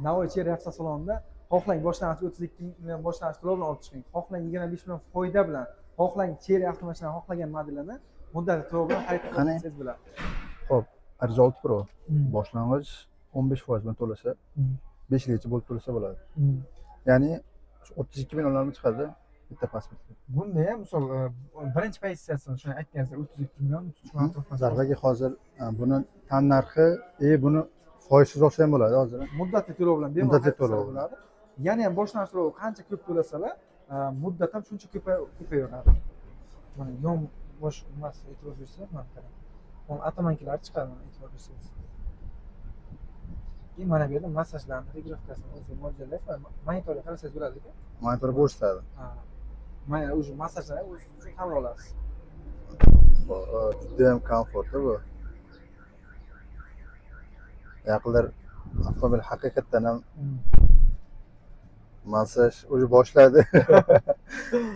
Navoiy Cherry avtosalonida xohlang boshlang'ich 32 million boshlang'ich to'lov bilan olib chiqing. Xohlang 25 million foyda bilan, xohlang Cherry avtomashinani xohlagan modelini muddatli to'lov bilan xarid qilsangiz bo'ladi. Xo'p, Ariza 6 Pro boshlang'ich 15% bilan to'lasa, 5 yilgacha bo'lib to'lasa bo'ladi. Ya'ni 32 millionlarni chiqadi bitta pasportga. Bunda ham misol birinchi pozitsiyasini shuni aytganingizdek 32 million Zarbaga hozir buni tan narxi, buni foizsiz olsa ham bo'ladi hozir. Muddatli to'lov bilan Muddatli to'lov bo'ladi. Yana ham boshlang'ich to'lov qancha ko'p to'lasalar, muddat ham shuncha ko'payaveradi. Mana yon bosh nimasi e'tibor bersangiz, mana qarang. O'n atamankilar chiqadi, mana e'tibor bersangiz. Mana bu yerda massajlarni, regravkasini o'zi mo'ljallash, monitorga qarasangiz bo'ladi ekan. Monitor ko'rsatadi. Mana o'sha massajlarni o'z uchun qabul olasiz. Juda ham komfortli bu. Yaqinlar avtomobil haqiqatdan ham massaj o'zi boshladi.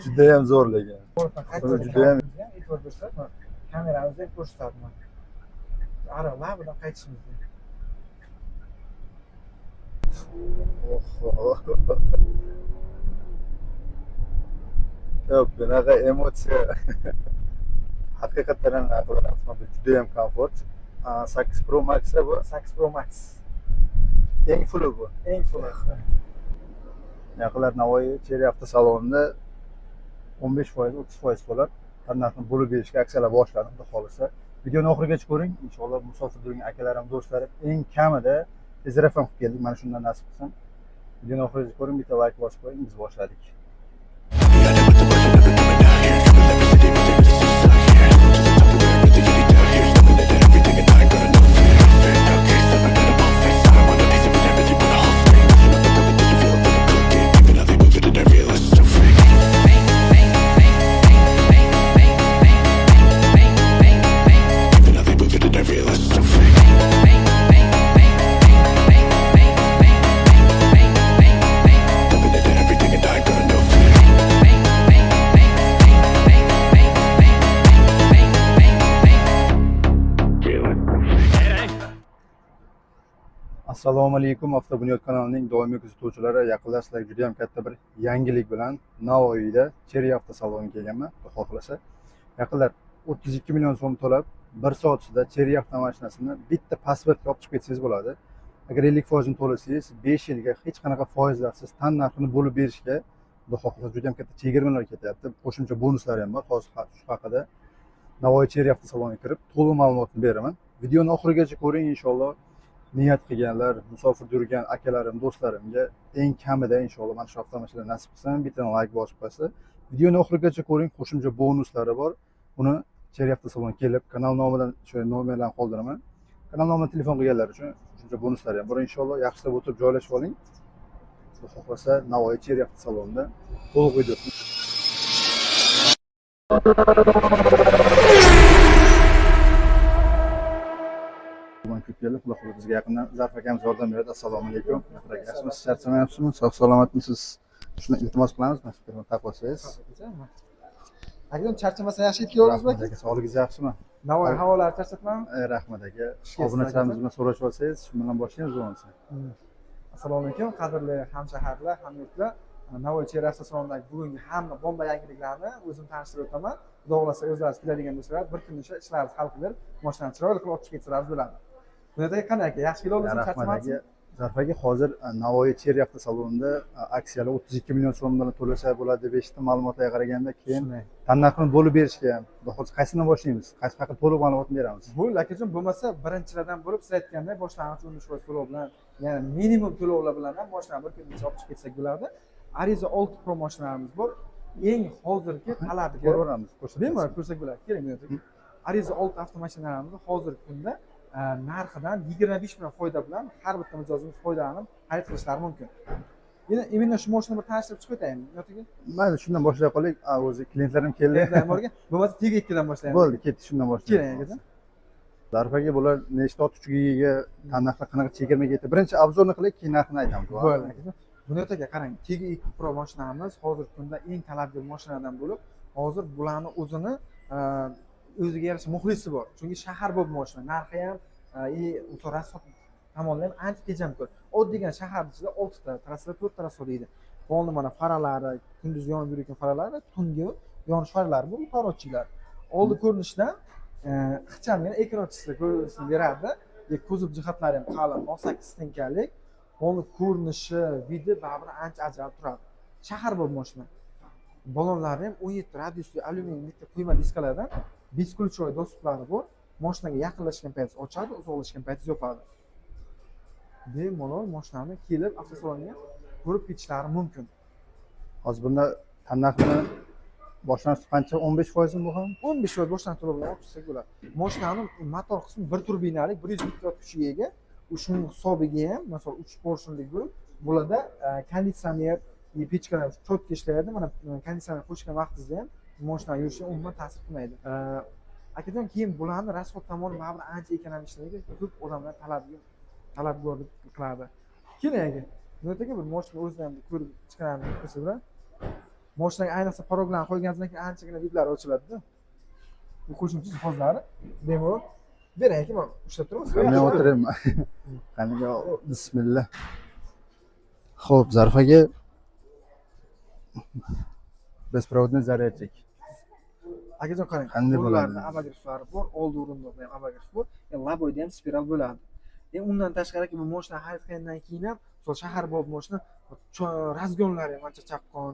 Juda ham zo'r lekin. Juda ham e'tibor bersangiz, kameramizda ko'rsatadi mana. Aralar bilan qaytishimizni. Yo'q, bunaqa emotsiya. Haqiqatdan ham avtomobil juda ham komfort. 8 Pro Max bu. 8 Pro Max. Eng full bu. Eng full. Yaqinlar Navoiy Cherry avtosalonida 15%, 30% to'lab, narxni bo'lib berishga aksiyalar boshladi, xudo xolisa. Videoni oxirigacha ko'ring. Inshaalloh musofirda yurgan akalarim, do'stlarim eng kamida tezroq ham qilib keldik. Mana shundan nasib qilsin. Videoni oxirigacha ko'ring, bitta like bosib qo'ying, biz boshladik. Assalomu alaykum, Avtobunyod kanalining doimiy kuzatuvchilari. Yaqinlar sizlarga juda ham katta bir yangilik bilan Navoiyda Cherry avtosaloniga kelganman, xudo xolasa. Yaqinlar 32 million so'm to'lab 1 soat ichida Cherry avtomashinasini bitta pasportga olib chiqib ketsangiz bo'ladi. Agar 50% ni to'lasangiz 5 yilga hech qanaqa foizlarsiz tan narxini bo'lib berishga xudo xolasa juda ham katta chegirmalar ketyapti. Qo'shimcha bonuslar ham bor. Hozir shu haqida Navoiy Cherry avtosaloniga kirib to'liq ma'lumotni beraman. Videoni oxirigacha ko'ring, inshaalloh. Niyat qilganlar, musofirda yurgan akalarim, do'stlarimga eng kamida inshaalloh mana shu avtomashina nasib qilsa, bitta like bosib qo'ysa. Videoni oxirigacha ko'ring, qo'shimcha bonuslari bor. Buni Cherry avtosaloniga kelib, kanal nomidan o'sha nomerlarni qoldiraman. Kanal nomidan telefon qilganlar uchun qo'shimcha bonuslari ham bor. Inshaalloh yaxshilab o'tirib joylashib oling. Xudo xohlasa Navoiy Cherry avtosalonida to'liq video. Xudo xohlasa bizga yaqindan Zarf akamiz yordam beradi. Assalomu alaykum. Yaxshimisiz? Charchamayapsizmi? Sog' salomatmisiz? Shuni iltimos qilamiz, mashinani taqib olsangiz. Aka, charchamasa yaxshi yetib kelaveramizmi? Aka, sog'ligingiz yaxshimi? Navoiy havolari charchatmami? Rahmat aka. Obunachilarimiz bilan so'rashib olsangiz, shu bilan boshlaymiz bo'lmasa. Assalomu alaykum, qadrli hamshaharlar, hamyurtlar. Navoiy Cherry avtosalonidagi bugungi hamma bomba yangiliklarni o'zim tanishtirib o'taman. Xudo xolasa o'zlaringiz keladigan bo'lsalar, bir kun ishlaringizni hal qilib, mashinani chiroyli qilib olib chiqib ketsangiz bo'ladi. Bunday qanday aka? Yaxshi kelaverasiz, charchamaysiz? Zarf aka, hozir Navoiy Cherry avtosalonida aksiyalar 32 million so'mdan to'lasa bo'ladi deb eshitdim ma'lumotlarga qaraganda, keyin tannarxini bo'lib berishga ham. Xudo xolasa qaysidan boshlaymiz? Qaysi haqida to'liq ma'lumotni beramiz? Bo'ldi akajon, bo'lmasa birinchilardan bo'lib siz aytgandek boshlang'ich 15% to'lov bilan, ya'ni minimum to'lovlar bilan ham mashinani bir kungacha olib chiqib ketsak bo'ladi. Ariza 6 Pro mashinalarimiz bor. Eng hozirgi talabga ko'raveramiz, bemalol ko'rsak bo'ladi. Keling, Ariza 6 avtomashinalarimizning hozirgi kunda narxidan 25 million foyda bilan har bitta mijozimiz foydalanib xarid qilishlari mumkin. Yana imенно shu mashinani bir tanishtirib chiqib o'taymi yoki? Mayli, shundan boshlay qo'ying. O'zi klientlarim keldi. Bo'lmasa tegakkidan boshlaymiz. Bo'ldi, ketdik, shundan boshlaymiz. Keling akajon. Zarf aka, bular nechta ot uchiga tannarxlar qanaqa chegirma ketdi? Birinchi obzorni qilib, keyin narxini aytamiz. Bo'ldi akajon. Buni aka qarang, TG2 Pro mashinamiz hozirgi kunda eng talabli mashinadan bo'lib, hozir bularni o'zini o'ziga yarasha muxlisi bor. Chunki shahar bo'lib mashina, narxi ham rasvot tomonlar ham ancha tejamkor. Oddiygina shahar ichida 6 ta trassa, 4 trassa deydi. Bo'ldi mana faralari, kunduz yonib yurgan faralari, tungi yonish faralari bu torotchilar. Oldi ko'rinishdan ixchamgina ekran ochishda ko'rinishni beradi. Kuzov jihatlari ham qalin, 18 stenkalik. Bo'ldi ko'rinishi, vidi baribir ancha ajab turadi. Shahar bo'lib mashina. Balonlari ham 17 radiusli alyumin bitta quyma diskalardan beskulchoy dostuplari bor. Mashinaga yaqinlashgan payti ochadi, uzoqlashgan payti yopadi. Bemalol mashinani kelib avtosalonga ko'rib ketishlari mumkin. Hozir bunda tannarxini boshlanishi qancha? 15% mi bu ham? 15% boshdan to'lov bilan olib chiqsak bo'ladi. Mashinani motor qismi 1 turbinalik 100 kW kuchiga ega. Shuning hisobiga ham, masalan, 3 portionlik bo'lib, bularda konditsioner, pechkalar cho'tga ishlaydi. Mana konditsioner qo'shgan vaqtingizda ham mashina yurishi umuman ta'sir qilmaydi. Akajon, keyin bularni rasxod tomoni baribir ancha ekonomichligi ko'p odamlar talabgor qiladi. Keling aka. Nima bir mashina o'zidan ko'rib chiqaramiz ko'rsatlar. Mashinaga ayniqsa paroglarni qo'yganingizdan keyin anchagina vidlar ochiladi-da. Bu qo'shimcha jihozlari bemalol bering aka, men ushlab turaman. Men o'tirayman. Qani, bismillah. Xo'p, Zarfaga bespроводный zaryadchik. Akajon qarang, Qanday bo'ladi? Abagiriflari bor, oldi o'rindiqda ham abagirif bor, laboyda ham spiral bo'ladi. Undan tashqari bu mashina xarid qilgandan keyin ham, masalan, shahar bo'lib mashina razgonlari ham ancha chaqqon,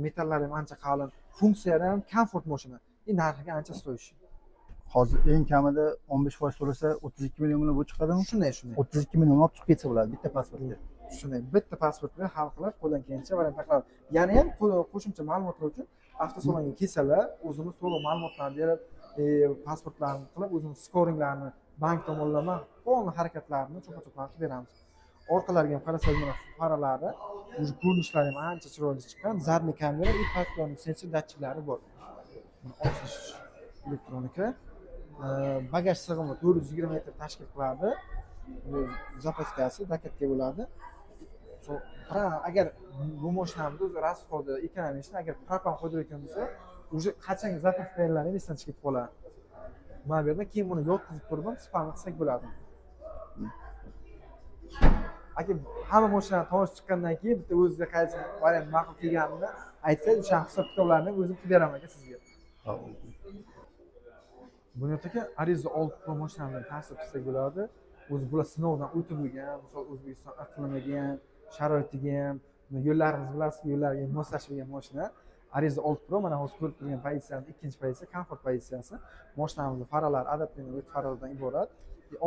metallari ham ancha qalin, funksiyalari ham komfort mashina. Narxiga ancha stoyish. Hozir eng kamida 15% to'lasa 32 millionga bu chiqadimi? Shunday. 32 million olib chiqib ketsa bo'ladi bitta pasportga. Shunday, bitta pasport bilan hal qilib, qo'ldan kelgancha variant qilib. Yana ham qo'shimcha ma'lumotlar uchun avtosalonga kelsalar, o'zimiz to'liq ma'lumotlarni berib, pasportlarni qilib, o'zimiz skoringlarni, bank tomonlama qonun harakatlarini cho'pa-cho'pa qilib beramiz. Orqalariga ham qarasangiz, mana faralari, o'sha ko'rinishlari ham ancha chiroyli chiqqan. Zadniy kamera, parktonik sensor datchiklari bor. Ochish elektronika. Bagaj sig'imi 420 metr tashkil qiladi. Zapaskasi dakatga bo'ladi. Agar bu mashinamiz o'zi rasxodi ekonomishni agar propan qo'ydirayotgan bo'lsa, o'sha qachonki zapaskalarni esdan chiqib qoladi. Mana bu yerda keyin buni yotkizib turib ham spam qilsak bo'ladi. Aka, hamma mashinani to'g'ri chiqqandan keyin bitta o'ziga qaysi variant ma'qul kelganini aytsangiz, o'sha hisob kitoblarni o'zim qilib beraman aka sizga. Buni aka Ariza 6 Pro mashinani ta'sir qilsak bo'ladi. O'zi bular sinovdan o'tib bo'lgan, misol O'zbekiston iqlimiga ham, sharoitiga ham, yo'llarimiz bilasiz, yo'llarga moslashgan mashina. Ariza 6 Pro mana hozir ko'rib turgan pozitsiyamiz ikkinchi pozitsiya, komfort pozitsiyasi. Mashinamizning faralari adaptivniy o't faralaridan iborat.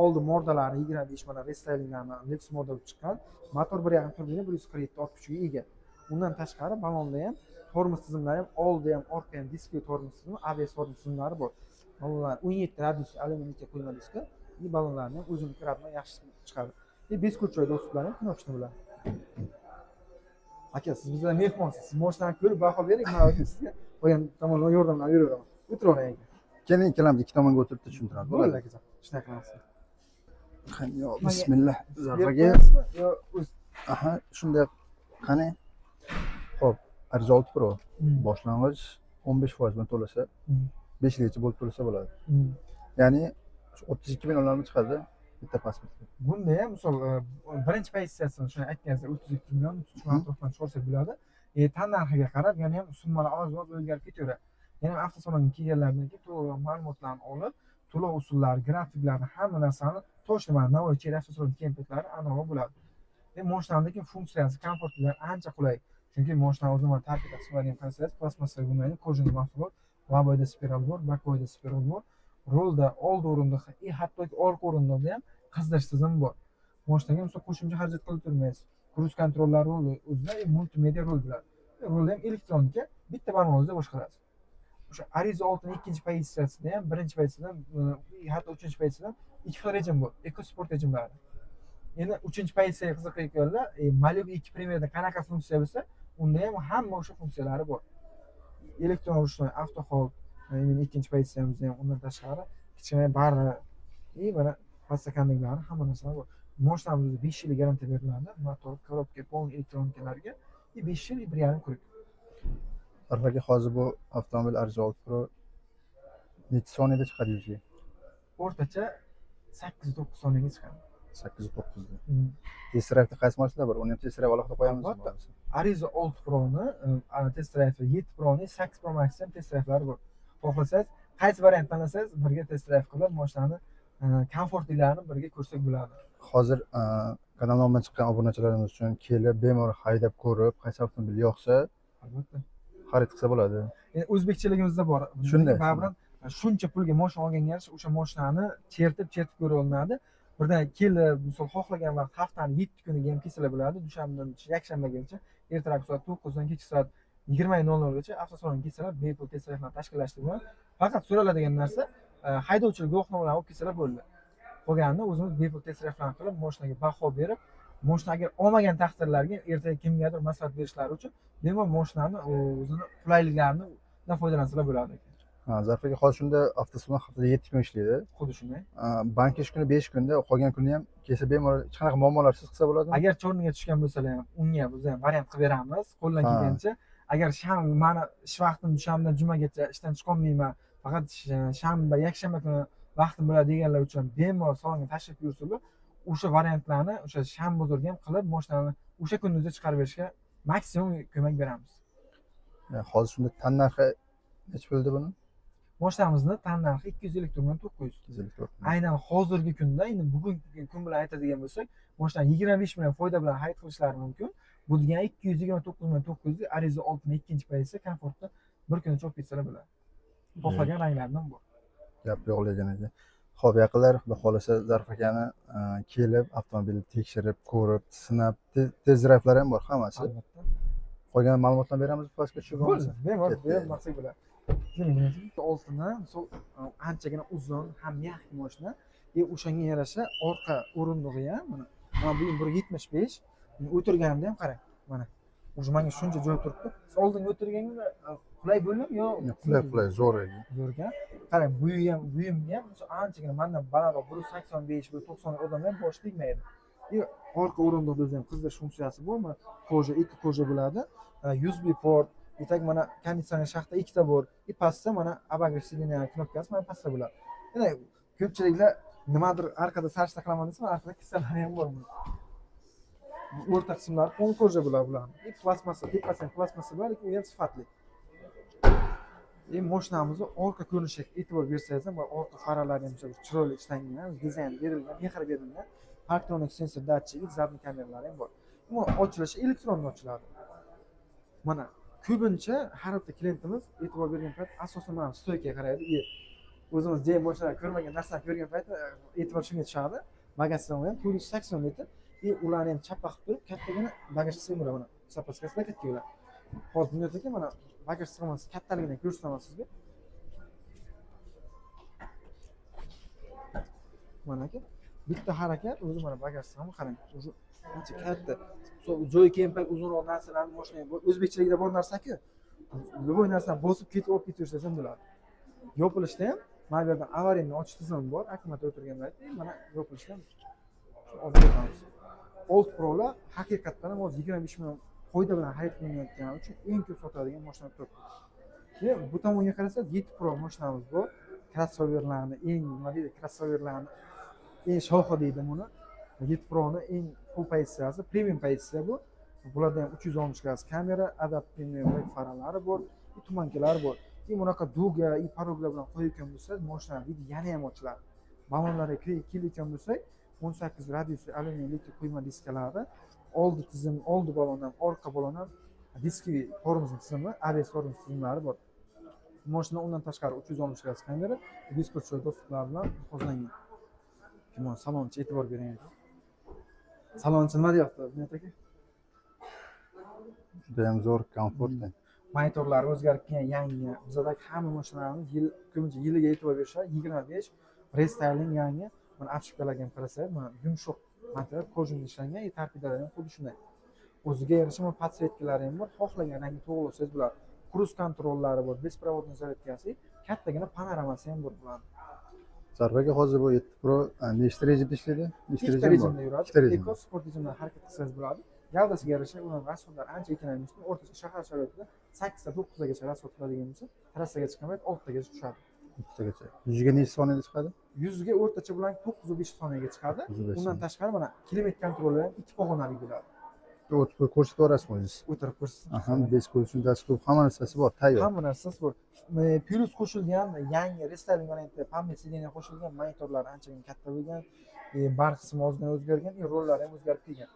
Oldi mordalari 25 mana restylinglari Lex model chiqqan. Motor 1.5 turbina 147 ot kuchiga ega. Undan tashqari balonda ham tormoz tizimlari ham, oldi ham, orqa ham diskli tormoz tizimi, ABS tormoz tizimlari bor. Balonlar 17 radiusli alyuminiyga quyma diska. Bu balonlarni ham o'zini kiratma yaxshi chiqadi. Beskulchoy do'stlar ham knopchni bo'ladi. Aka, siz bizdan mehmonsiz. Siz mashinani ko'rib baho bering, men sizga qo'ygan tomondan yordamlar beraman. O'tiravering aka. Keling, ikkalamiz ikki tomonga o'tirib tushuntiramiz. Bo'ladi akajon. Shunday qilamiz. Qani, bismillah. Zarfaga. Yo, o'z. Aha, shunday. Qani. Xo'p, Ariza 6 Pro boshlang'ich 15% bilan to'lasa, 5 yilgacha bo'lib to'lasa bo'ladi. Ya'ni 32 millionlarga chiqadi bitta pasportga. Bunda ham misol birinchi pozitsiyasini shuni aytgansiz 32 million atrofdan chiqarsak bo'ladi. Tannarxiga qarab yana ham summalar oz-oz o'zgarib ketaveradi. Yana avtosalonga kelganlardan keyin to'liq ma'lumotlarni olib, to'lov usullari, grafiklarni, hamma narsani точно Navoiy Cherry avtosalon kempetlari aniq bo'ladi. Mashinadagi funksiyasi, komfortlari ancha qulay. Chunki mashina o'zidan tarkib qismlariga qarasangiz, plastmassaga bo'lmaydi, kojali mahsulot, laboyda spiral bor, bakoyda spiral bor. Rolda oldi o'rindiq, hattoki orqa o'rindiqda ham qizdirish tizimi bor. Mashinaga misol qo'shimcha xarajat qilib turmaysiz. Kruz kontrollari roli o'zida multimedia rol bo'ladi. Rolda ham elektronika bitta barmog'ingizda boshqarasiz. O'sha Ariza 6 ning ikkinchi pozitsiyasida ham, birinchi pozitsiyada ham, hatto uchinchi pozitsiyada ham ikki xil rejim bor. EcoSport rejimlari. Endi uchinchi pozitsiyaga qiziqayotganlar, Malibu 2 Premierda qanaqa funksiya bo'lsa, unda ham hamma o'sha funksiyalari bor. Elektron ruchnoy, avto hold, men ikkinchi pozitsiyamizda ham undan tashqari kichkina bari, mana pastakanliklari hamma narsalar bor. Mashinamizga 5 yillik garantiya beriladi. Motor, korobka, polni elektronikalarga 5 yil, 1.5 kurik. Zarfaga hozir bu avtomobil Ariza 6 Pro necha soniyada chiqadi yuzga? O'rtacha 8-9 soniyaga chiqadi. sakkiz to'qqizda Hmm. test drive'da qaysi mashinalar bor uni ham test drive alohida qo'yamizmi Albatta. bo'lmasa? Ariza 6 Pro'ni test drive va 7 Pro'ning 8 Pro Max ham test drive'lari bor. Xohlasangiz qaysi variant tanlasangiz birga test drive qilib mashinani komfortliklarini birga ko'rsak bo'ladi. Hozir kanalimdan chiqqan obunachilarimiz uchun kelib bemalol haydab ko'rib qaysi avtomobil yoqsa Albatta. xarid qilsa bo'ladi. Endi o'zbekchiligimizda bor. Shunday. Baribir shuncha pulga mashina olganga yarasha o'sha mashinani chertib ko'ra olinadi. Birdan kelib, misol xohlagan vaqt haftaning 7 kuniga ham kelsalar bo'ladi. Dushanbadan yakshanbagacha, ertalab soat 9 dan kechki soat 20:00 gacha avtosalonga kelsalar, bepul test drive'ni tashkillashtirib, faqat so'raladigan narsa haydovchilik guvohnomalarini olib kelsalar bo'ldi. Qolganini o'zimiz bepul test drive'larni qilib, mashinaga baho berib, mashina agar olmagan taqdirlarga ertaga kimgadir maslahat berishlari uchun bemalol mashinani o'zini qulayliklaridan foydalansalar bo'ladi. Zarf aka, hozir shunda avtosalon haftada 7 kun ishlaydi. Xuddi shunday. Bank ish kuni 5 kunda, qolgan kunni ham kelsa bemalol hech qanaqa muammolarsiz qilsa bo'ladimi? Agar chorniga tushgan bo'lsalar ham unga biz ham variant qilib beramiz qo'ldan kelgancha. Agar mana ish vaqtim dushanbadan jumagacha ishdan chiqolmayman, faqat shanba, yakshanba kuni vaqtim bo'ladi deganlar uchun bemalol salonga tashrif buyursalar, o'sha variantlarni o'sha shanba bozorga ham qilib mashinani o'sha kunni o'zida chiqarib berishga maksimum ko'mak beramiz. Hozir shunda tan narxi necha bo'ldi buni? Mashinamizni tan narxi 250 million 900. 254. Aynan hozirgi kunda, endi bugungi kun bilan aytadigan bo'lsak, mashinani 25 million foyda bilan xarid qilishlari mumkin. Bu degani 229 million 900 ga Ariza 6 ning ikkinchi pozitsiyasi komfortda bir kunda chop ketsalar bo'ladi. Xohlagan ranglardan bor. Gap yo'q lekin aka. Xo'p, yaqinlar xudo xolasa Zarf akani kelib avtomobilni tekshirib, ko'rib, sinab, test drive'lari ham bor hammasi. Albatta. Qolgan ma'lumotlarni beramiz pastga tushib Bo'ldi. Bemalol bermoqchi bo'ladi. Oltini misol anchagina uzun, ham yaxshi mashina. O'shanga yarasha orqa o'rindig'i ham mana bu 175. O'tirganimda ham qarang. Mana. O'sha menga shuncha joy turibdi. Siz oldinga o'tirganda qulay bo'ldimi yo? Qulay, zo'r edi. Zo'rga. Qarang, buyum ham anchagina mendan balandroq 185, 190 odam ham bosh tegmaydi. Orqa o'rindiqda o'zi ham qizdir funksiyasi bor, mana koja, ikki koja bo'ladi. USB port, bitak mana konditsioner shaxta ikkita bor. Pastda mana abagir sideniya knopkasi mana pastda bo'ladi. Yana ko'pchiliklar nimadir arkada sarishta qilaman desa, arkada kissalari ham bor. O'rta qismlari qo'ng koja bo'ladi bularni. Plastmassa, tepasidan plastmassa bor, lekin u ham sifatli. Mashinamizni orqa ko'rinishiga e'tibor bersangiz ham, orqa faralari ham chiroyli ishlangan, dizayn berilgan, mehr berilgan. Parktronik sensor datchigi, zadniy kameralari ham bor. Bu ochilishi elektrondan ochiladi. Mana ko'pincha har bitta klientimiz e'tibor bergan payt asosan mana stoykaga qaraydi. O'zimiz jay mashinalar ko'rmagan narsani ko'rgan paytda e'tibor shunga tushadi. Bagaj sig'imi ham 480 litr. Ularni ham chappa qilib turib, kattagina bagaj sig'imi mana zapaskasida katta ular. Hozir bunyodagi mana bagaj sig'imasi kattaligini ko'rsataman sizga. Mana aka, bitta harakat o'zi mana bagaj sig'imi qarang. O'zi ancha katta. Joy keyin payt uzunroq narsalarni mashinaga o'zbekchilikda bor narsa-ku. Любой narsani bosib ketib olib ketaversangiz ham bo'ladi. Yopilishda ham mana bu yerdan avariyaning ochish tizimi bor. Akkumulyator o'tirgan paytda mana yopilishda ham olib ketamiz. Old Pro'lar haqiqatdan ham hozir 25 million foyda bilan xarid qilinayotgani uchun eng ko'p sotadigan mashina turibdi. Keyin bu tomonga qarasangiz 7 Pro mashinamiz bor. Crossoverlarni eng nima deydi, crossoverlarni eng shohi deydi buni. 7 Pro'ni eng full pozitsiyasi, premium pozitsiya bu. Bularda ham 360 gradus kamera, adaptiv black faralari bor, tumankalar bor. Bunaqa duga, paroglar bilan qo'yayotgan bo'lsangiz, mashina yana ham ochiladi. Ballonlarga kelayotgan bo'lsak, 18 radiusli alyumin litr quyma diskalari, oldi ballon ham, orqa ballon ham diskiy tormoz tizimi, ABS tormoz tizimlari bor. Mashina undan tashqari 360 gradus kamera, Discord dostuplar bilan jihozlangan. Mana salonchi e'tibor bering. Salonchi nima deyapti, Bunyod aka? Juda ham zo'r, komfortli. Monitorlari o'zgarib ketgan, yangi. Bizdagi hamma mashinalarimiz ko'pincha yiliga e'tibor berishadi. 25 restyling yangi. Mana apshipkalarga ham qarasangiz, mana yumshoq material kojindan ishlangan, tarkiblar ham xuddi shunday. O'ziga yarasha mana podsvetkalari ham bor. Xohlagan rangni to'g'rilasangiz bo'ladi. Cruise kontrollari bor, bespirovodniy zaryadkasi, kattagina panoramasi ham bor bularning. Zarf aka, hozir bu 7 Pro nechta rejimda ishlaydi? Ikkita rejimda yuradi. Eco sport rejimda harakat qilsangiz bo'ladi. Gavdasiga yarasha uning rasxodlari ancha ekanligini o'rtacha shahar sharoitida 8 ta 9 tagacha rasxod qiladigan bo'lsa, trassaga chiqqan payt 6 tagacha tushadi. o'ttiztagacha. 100 ga necha soniyada chiqadi? 100 ga o'rtacha bilan 9.5 soniyaga chiqadi. 9.5 Undan tashqari mana kilometr kontroli ham 2 pog'onali bo'ladi. O'tib ko'rsatib yuborasizmi o'zingiz? O'tirib ko'rsating. Aha, beskol tushunchasi ko'p, hamma narsasi bor, tayyor. Hamma narsasi bor. Plus qo'shilgan yangi restyling variantda pammet sideniya qo'shilgan, monitorlar anchagina katta bo'lgan, barq qismi ozgina o'zgargan, rollari ham o'zgarib kelgan.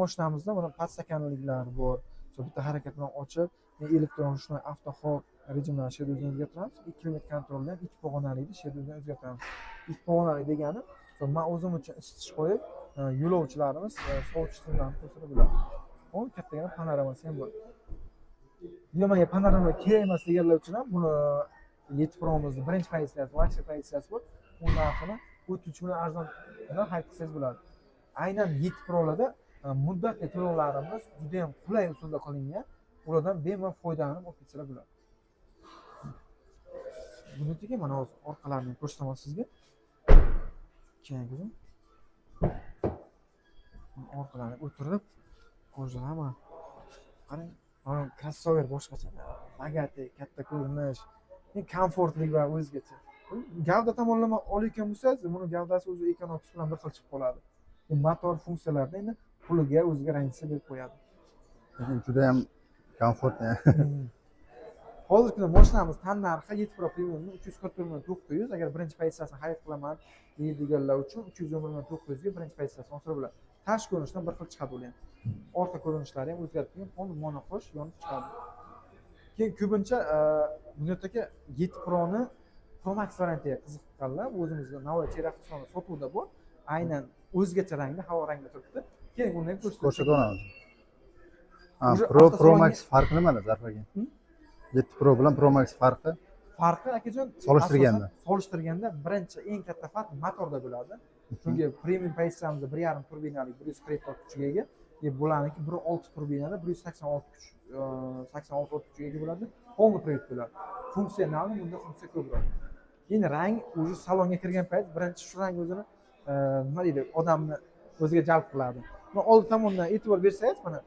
Mashinamizda mana podstakanliklar bor. Bitta harakat bilan ochib, elektron ruchnoy avto hol rejimlarini shu yerda o'zgartiramiz. 2 kilometr kontrolni ham 2 pog'onalikni shu yerda o'zgartiramiz. 2 pog'onali degani, men o'zim uchun isitish qo'yib, yo'lovchilarimiz sovutish tizimlarini qo'shirib bo'ladi. O'n kattagina panoramasi ham bor. Menga panorama kerak emas deganlar uchun ham buni 7 Pro'mizning birinchi pozitsiyasi, luxury pozitsiyasi bor. U narxini 33 million arzon bilan xarid qilsangiz bo'ladi. Aynan 7 Pro'larda muddatli to'lovlarimiz juda ham qulay usulda qilingan. Ulardan bemalol foydalanib olib ketsalar bo'ladi. Buniki mana hozir orqalarini ko'rsataman sizga. Keyin ko'ring. Orqalarni o'tirib ko'rsaman. Qarang, mana crossover boshqacha. Bagati, katta ko'rinish, komfortlik va o'zgacha. Gavda tomonlama olayotgan bo'lsangiz, buni gavdasi o'zi ekonomik bilan bir xil chiqib qoladi. Motor funksiyalarida endi puliga o'ziga rangicha berib qo'yadi. Juda ham komfortli. Hozirgi kunda mashinamiz tan narxi 7 Pro Premiumni 341.900, agar birinchi pozitsiyasini xarid qilaman deydiganlar uchun 311.900 ga birinchi pozitsiyasini olsa bo'ladi. Tashqi ko'rinishdan bir xil chiqadi ular ham. Orqa ko'rinishlari ham o'zgarib ketgan, fon monoqosh yonib chiqadi. Keyin ko'pincha bunyerdagi 7 Pro'ni Pro Max variantiga qiziqqanlar, o'zimizda Navoiy Cherry avtosalonida sotuvda bor. Aynan o'zgacha rangda, havo rangida turibdi. Keyin uni ko'rsatib olamiz. Pro Max farqi nimada Zarfaga? 7 Pro bilan Pro Max farqi? Farqi akajon solishtirganda birinchi eng katta farq motorda bo'ladi. Chunki premium pozitsiyamizda 1.5 turbinali 140 ot kuchiga ega, bularniki 1.6 turbinali 186 kuch 86 ot kuchiga ega bo'ladi. Polni привод bo'ladi. Funksionalni bunda funksiya ko'proq. Endi rang o'zi salonga kirgan payt birinchi shu rang o'zini nima deydi, odamni o'ziga jalb qiladi. Mana old tomondan e'tibor bersangiz, mana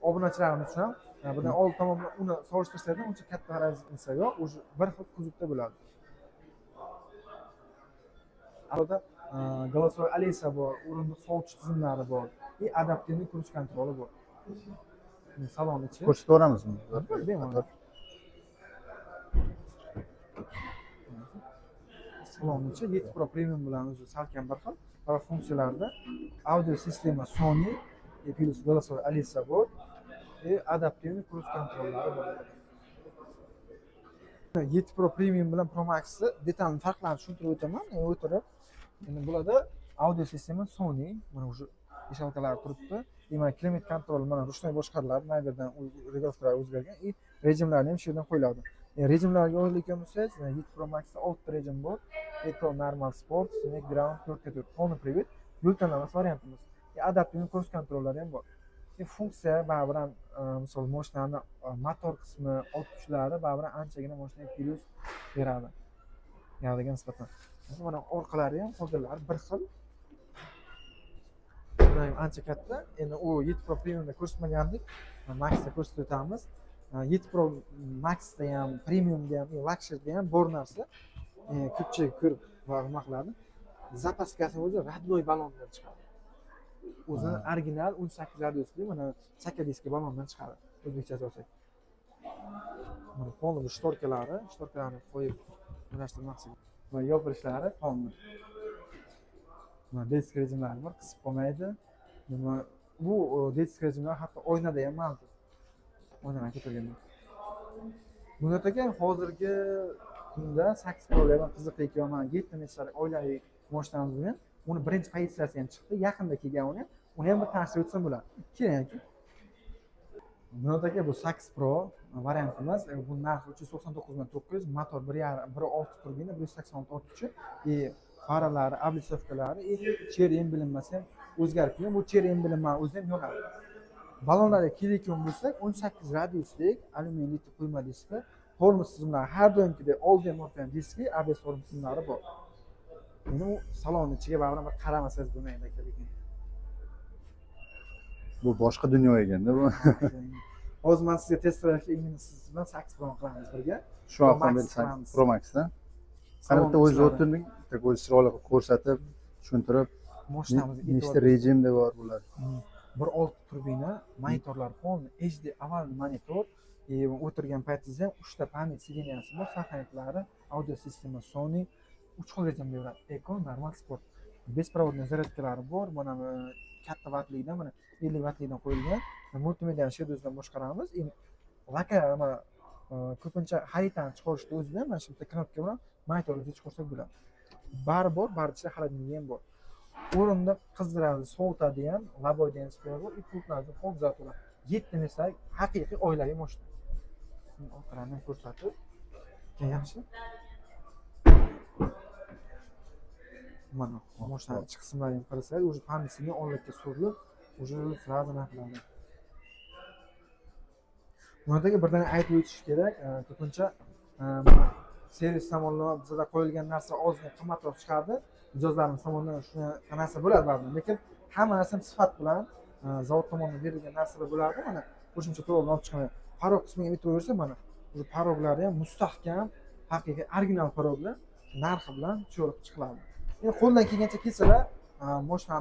obunachilarimiz uchun ham bundan old tomondan uni solishtirsangiz uncha katta razlika yo'q, o'sha bir xil kuzovda bo'ladi. Alohida голосовой Alisa bor, o'rindiq sovutish tizimlari bor, adaptivniy kruz kontroli bor. Salon ichi. Ko'rsatib yuboramizmi? Bemalol. Salon ichi 7 Pro Premium bilan o'zi salkam bir xil. Va funksiyalarda audio sistema Sony, plus голосовой Alisa bor, adaptivniy kruz kontrollari bor. 7 Pro Premium bilan Pro Max'ni detalni farqlarini tushuntirib o'taman. O'tirib, endi bularda audio sistema Sony, mana o'sha ishalkalar turibdi. Demak, kilometr kontroli mana ruchnoy boshqariladi, nayberdan regulyatorlar o'zgargan, rejimlarni ham shu yerdan qo'yiladi. Rejimlarga o'ylayotgan bo'lsangiz, 7 Pro Max'da 6 ta rejim bor. Eco Normal Sport, Scenic Ground, 4x4 polni привод, yo'l tanlamas variantimiz. Adaptivniy kruz kontrollari ham bor. Funksiya baribir ham misol mashinani motor qismi, o't kuchlari baribir anchagina mashinaga plus beradi. Gavdaga nisbatan. Mana orqalari ham hozirlari bir xil. Ancha katta. Endi u 7 Pro Premiumda ko'rsatmagandik, Max'da ko'rsatib o'tamiz. 7 Pro Max'da ham, Premiumda ham, Luxury'da ham bor narsa. Ko'pchilik ko'rib va nima qiladi? Zapaskasi o'zi radnoy ballondan chiqadi. O'zi original 18 radiusli mana chakadiski ballondan chiqadi. O'zbekchasi olsak. Mana polni shtorkalarni qo'yib o'rnashtirmoqchi. Va yopirishlari polni. Mana disk rejimlari bor, qisib qolmaydi. Bu disk rejimlar hatto oynada ham mavjud. Oynadan ko'targanda. Bunyerdagi hozirgi kunda 8 Pro'lar qiziqayotgan mana 7 metrlik oilalik mashinamiz bilan uni birinchi pozitsiyasi ham chiqdi. Yaqinda kelgan uni ham bir tanishtirib o'tsam bo'ladi. Keling. Bunyerdagi bu 8 Pro variantimiz, bu narxi 399.900, motor 1.6 turbina, 186 ot kuchi, faralari, облицовкалari, cherry emblemasi ham o'zgarib ketgan. Bu cherry emblemlar o'zi ham yonadi. Ballonlarga kelayotgan bo'lsak, 18 radiuslik alyuminiyli quyma diski, tormoz tizimlari har doimgidek old ham orqa ham diski, ABS tormoz tizimlari bor. Endi u salon ichiga baribir bir qaramasangiz bo'lmaydi lekin. Bu boshqa dunyo ekanda bu. hozir men sizga test drive imенно siz bilan 8 Pro qilamiz birga. Shu Pro avtomobil Max qilamiz. Pro Max'da. Qanday o'zi o'tirding, tak o'zi chiroyli qilib ko'rsatib, tushuntirib, Moshinamizga nechta rejimda bor bular. bir 6 turbina, monitorlar полный HD aval monitor, o'tirgan paytingizda ham 3 ta pamyat соединенияsi bor, sahnatlari, audio sistema Sony, 3 xil rejimda yuradi. Eco, normal, sport. Беспроводный zaryadkalari bor. Mana katta wattlikdan, mana 50 wattlikdan qo'yilgan. Multimediani shedozdan boshqaramiz. Ko'pincha xaritani chiqarishni o'zida mana shu bitta knopka bilan monitorni chiqarsak bo'ladi. Bari bor, bari ichida xolodilnik ham bor. O'rinda qizdiradi, sovutadi ham, laboyda ham displey bor, pultlarni qo'zg'atadi. 7 metrlik haqiqiy oilaviy mashina. Orqalarni ko'rsatib, yaxshi. Mana mashinaning ichki qismlariga qarasak, уже pansiga oldga surilib, уже sразу narxlandi. Bundaga birdan aytib o'tish kerak, ko'pincha servis tomonidan bizda qo'yilgan narsa ozgina qimmatroq chiqadi. Mijozlarimiz tomonidan shuna narsa bo'ladi ba'zan, lekin hamma narsa sifat bilan zavod tomonidan berilgan narsalar bo'ladi. Mana qo'shimcha to'lovni olib chiqaman. Parog qismiga e'tibor bersa, mana bu paroglari ham mustahkam, haqiqiy original paroglar narxi bilan cho'rib chiqiladi. Endi qo'ldan kelgancha kelsalar, mashina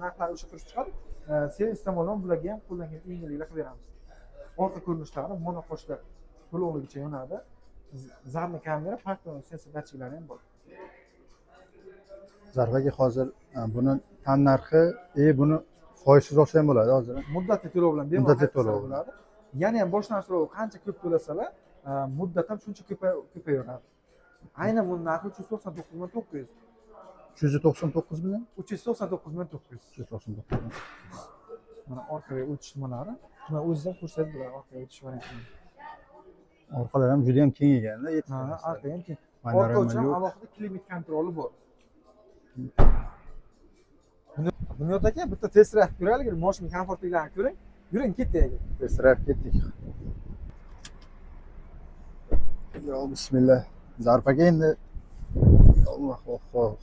narxlari o'sha turib chiqadi. Servis tomonidan bularga ham qo'ldan kelgan yengilliklar qilib beramiz. Orqa ko'rinishlari monoqoshlar to'lovligicha yonadi. Zarni kamera, parkdan sensor datchiklari ham bor. Zarbaga hozir buni tan narxi, buni foizsiz olsa ham bo'ladi hozir. Muddatli to'lov bilan Muddatli to'lov bo'ladi. Yana ham boshlanish to'lovi qancha ko'p to'lasalar, muddat ham shuncha ko'payaveradi. Aynan buni narxi 399.900. 399 million? 399.900. 399. Mana orqaga o'tish nimalari. Mana o'zidan ko'rsatib bo'ladi orqaga o'tish variantini. Orqalar ham juda ham keng ekan-da, Ha, orqa ham keng. Orqa uchun alohida klimat kontroli bor. Bunyod aka, bitta test drive ko'raylik, mashina komfortliklarini ko'ring. Yuring, ketdik aka. Test drive ketdik. Yo, bismillah. Zarbaga endi Alloh,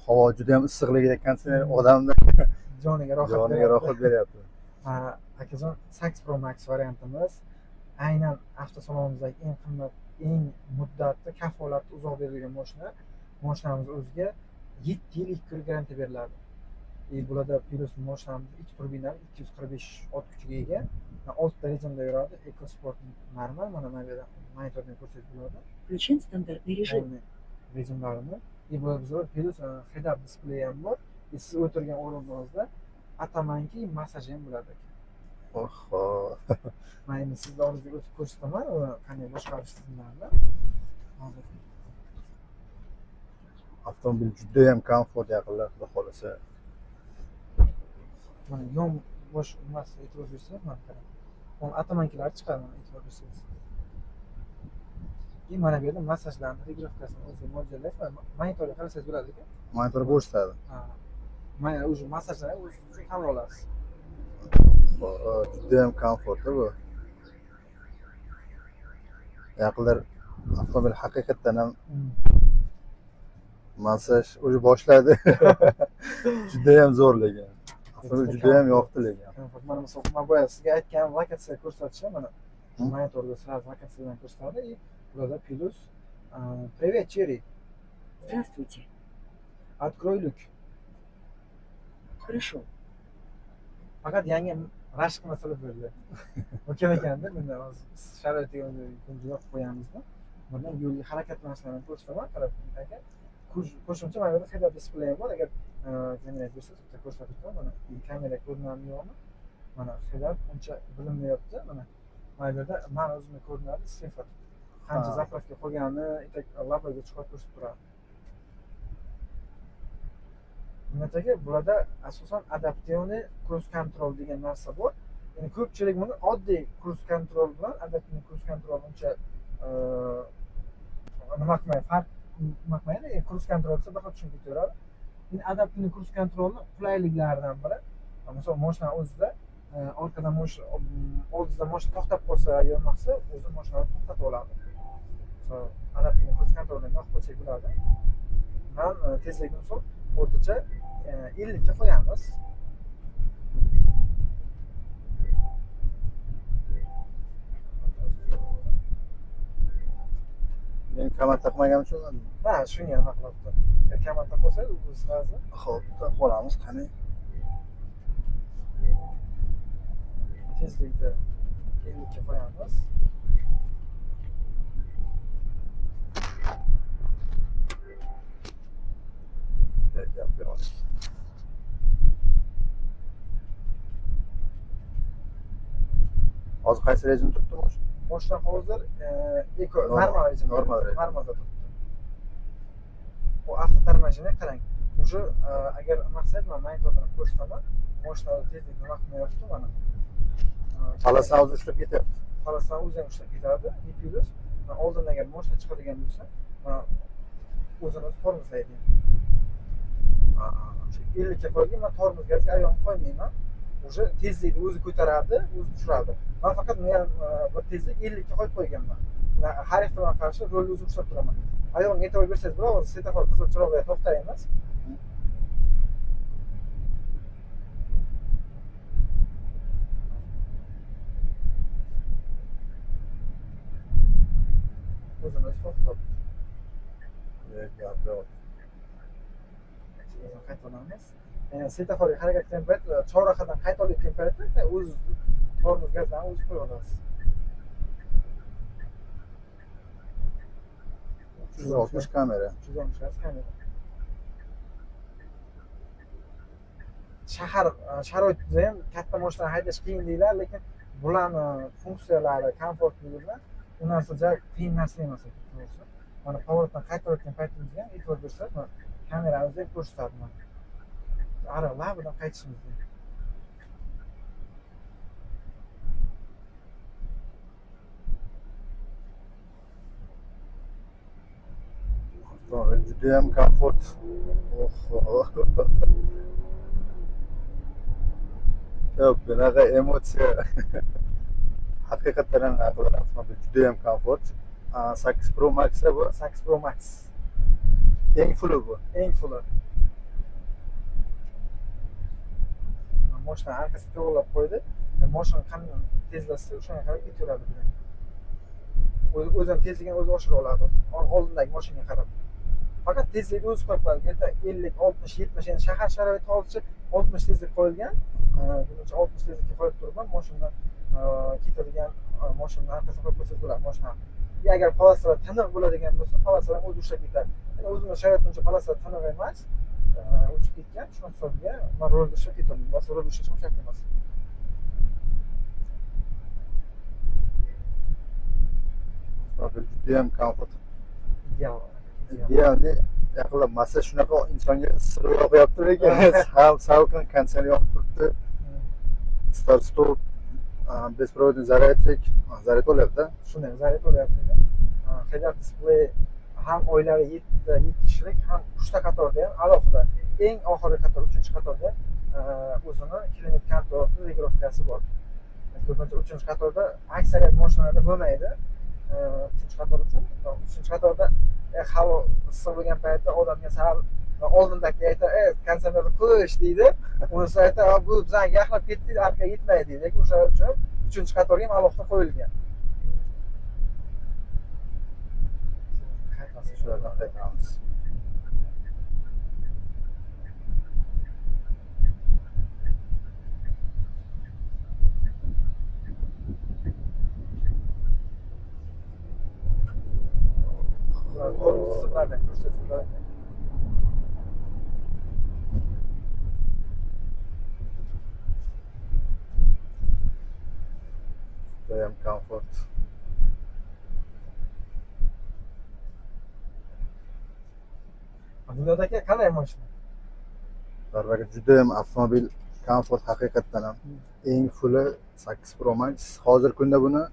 havo juda ham issiqligida konditsioner odamni joniga rohat beryapti. Akajon, 8 Pro Max variantimiz aynan avtosalonimizdagi eng qimmat, eng muddatli, kafolati uzoq berilgan mashina. Mashinamiz o'ziga 7 yil 2 yil garantiya beriladi. Bularda plus mashinamiz 2 turbinali 245 ot kuchiga ega. 6 ta rejimda yuradi. Eco Sport normal, mana bu yerda monitordan ko'rsatib bo'ladi. Включен стандартный режим. Rejimlarini. Bizda plus head-up display ham bor. Siz o'tirgan o'riningizda atamanki massaj ham bo'ladi. Oho. Men endi sizga oldinga o'tib ko'rsataman, qanday boshqarish tizimlarini. Hozir Avtomobil juda ham komfort, yaqinlar xudo xolasa. mana yon bosh nimasiga e'tibor bersangiz, mana qarang. Uni atamankilar chiqadi, mana e'tibor bersangiz. Mana bu yerda massajlarni registravkasini o'zi mo'ljallash, monitorga qarasangiz bo'ladi ekan. Monitor ko'rsatadi. Ha. Mana o'zi massajlarni o'z uchun qabul olasiz. Juda ham komfort bu. Yaqinlar avtomobil haqiqatdan ham massaj o'zi boshladi. Juda ham zo'r lekin. Avtomobil juda ham yoqdi lekin. Mana misol men boya sizga aytgan lokatsiya ko'rsatishi, mana monitorda sразу lokatsiyadan ko'rsatadi. Burada plus. Привет, Черри. Здравствуйте. Открой люк. Хорошо. Fakat yangi rashk masala bo'ldi. O'kan ekanda, bunda sharoitiga juda qo'yamizda. Bundan yo'lga harakatlanishlarni ko'rsataman, qarab aka. Qo'shimcha mana bu head-up display bor. Agar kamera bersa, bitta ko'rsatib turib, mana kamera ko'rinadi yo'qmi? Mana head-up uncha bilinmayapti, mana. Mana bu yerda men o'zimni ko'rinadi, sifat. Qancha zapravka qolganini lapaga chiqarib ko'rsatib turadi. Bundaga bularda asosan adaptivniy cruise control degan narsa bor. Ya'ni ko'pchilik buni oddiy cruise control bilan adaptivniy cruise control uncha nima qilmaydi, farq nima qilmaydi. Cruise control esa bir xil tushunib ketaveradi. Endi adaptivniy cruise controlning qulayliklaridan biri, masalan, mashina o'zida orqadan mashina oldida mashina to'xtab qolsa yo bo'lmasa, o'zi mashinani to'xtatib oladi. Adaptivniy cruise controldan yo'q qo'ysak bo'ladi. Men tezlikni misol o'rtacha 50 ga qo'yamiz. kamar taqmagan uchun Ha, shunga nima qilyapti. Kamar taqolsangiz bu sirazi. hop taqib olamiz qani. Tezlikni 50 ga qo'yamiz. Gap beramiz. Hozir qaysi rejim turibdi mashina? Mashina hozir eko Normal, normal rejim. normal rejim. Normalda turibdi. Bu avtotarmajini qarang. Уже agar maqsad men monitordan ko'rsataman, mashina tezlikni nima qilmayapti mana. Palasdan o'zi ushlab ketyapti. Palasdan o'zi ham ushlab ketadi. Ipimiz oldin agar mashina chiqadigan bo'lsa, o'zini tormozlaydi. 50 ga qo'ygan, men tormozga ayog'im qo'ymayman. Уже tezlikni o'zi ko'taradi, o'zi tushiradi. Men faqat bir tezlik 50 ga qo'yib qo'yganman. Har ehtimolga qarshi rolni o'zim ushlab turaman. Ayog'imga e'tibor bersangiz bo'ladi, svetofor qizil chiroqga to'xtaymiz. O'zini o'zi to'xtatdi. Gap yo'q. Qaytaramiz. Svetoforga harakat qilgan payt, chorrahadan qayta olayotgan paytda o'z tormoz gazdan o'zi qo'yib olasiz. 360 kamera. 360 gaz kamera. Sharoitida ham katta mashina haydash qiyin deylar, lekin bularni funksiyalari, komfortligi bilan u narsa juda qiyin narsa emas to'g'risi. Mana pоворotdan qaytayotgan paytimizda ham e'tibor bersak, kameramizni ko'rsatadi mana. Ariqlar bilan qaytishimizda. Avtomobil juda ham komfort. Yo'q, bunaqa emotsiya. Haqiqatan ham avtomobil juda ham komfort. 8 Pro Max bu. 8 Pro Max. Eng fulli bu. Eng fulli. Mashina arkasiga to'g'rilab qo'ydi. Mashina qanday tezlashsa o'shanga qarab ketaveradi. O'zi ham tezligini o'zi oshira oladi. Oldindagi mashinaga qarab. Faqat tezlikni o'zi qo'yib qo'ygan. 50, 60, 70 endi shahar sharoiti hozircha 60 tezlik qo'yilgan. Buncha 60 tezlikka qo'yib turibman. Mashinadan ketadigan mashinaning arkasiga qo'yib qo'ysangiz bo'ladi mashina. Agar palaslar tiniq bo'ladigan bo'lsa, palaslar ham o'zi ushlab ketadi. Endi o'zimning sharoitimcha palaslar tiniq emas. Uchib ketgan, shu hisobiga men rolga ushlab ketaman. Boshqa rolga ushlashim shart emas. Avtomobil juda ham komfort. Ideal. Idealni yaqinlab masa shunaqa insonga issiq yoqyapti lekin salqin konditsioner yoqib turibdi. Start stop беспроводный зарядчик, zaryad olyapti. Shunday zaryad olyapti. Head-up display ham oilaviy 7 kishilik, ham 3 ta qatorda ham alohida. Eng oxirgi qator, 3-qatorda o'zini kilometr kontroli regirovkasi bor. Ko'pincha 3-qatorda aksariyat mashinalarda bo'lmaydi. 3-qator uchun 3-qatorda havo issiq bo'lgan paytda odamga sal oldindagi aytadi, konditsionerni qo'yish deydi. Unisi aytadi, bu bizga yaxlab ketdi, arqaga yetmaydi. Lekin o'sha uchun 3-qatorga ham alohida qo'yilgan. Shulardan qaytamiz. Qismlardan ko'rsatuvlar. Juda ham komfort. Dunyodagi qanday mashina? Darvaga juda ham avtomobil komfort haqiqatdan ham eng fulli 8 Pro Max. Hozirgi kunda buni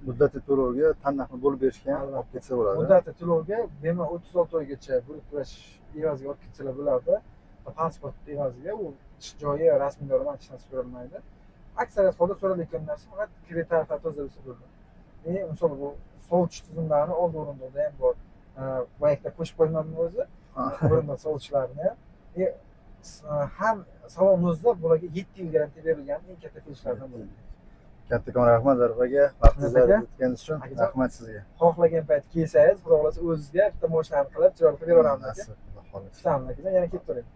muddati to'lovga tanlaxni bo'lib berishga ham olib ketsa bo'ladi. Muddati to'lovga bemalol 36 oygacha bo'lib turish evaziga olib ketsalar bo'ladi. Pasport evaziga u ish joyi rasmiylari hech narsa so'ralmaydi. Aksariyat holda so'ralayotgan narsa faqat kredit tozalasa bo'ladi. Misol bu sovutish tizimlarini old o'rindiqda ham bor. Bu yerda qo'shib qo'ymanmi o'zi? O'rindiq sovutishlarni ham salonimizda bularga 7 yil garantiya berilgan eng katta kelishlardan biri. Kattakon rahmat Zarif aka, vaqtingizni aka. aytganingiz uchun Akajon. rahmat sizga. Xohlagan payt kelsangiz, xudo xohlasa o'zingizga bitta mashinani qilib, chiroyli qilib beraveramiz aka. Nasib, Xudo xohlasa. Kutamiz akajon, yana kelib turing.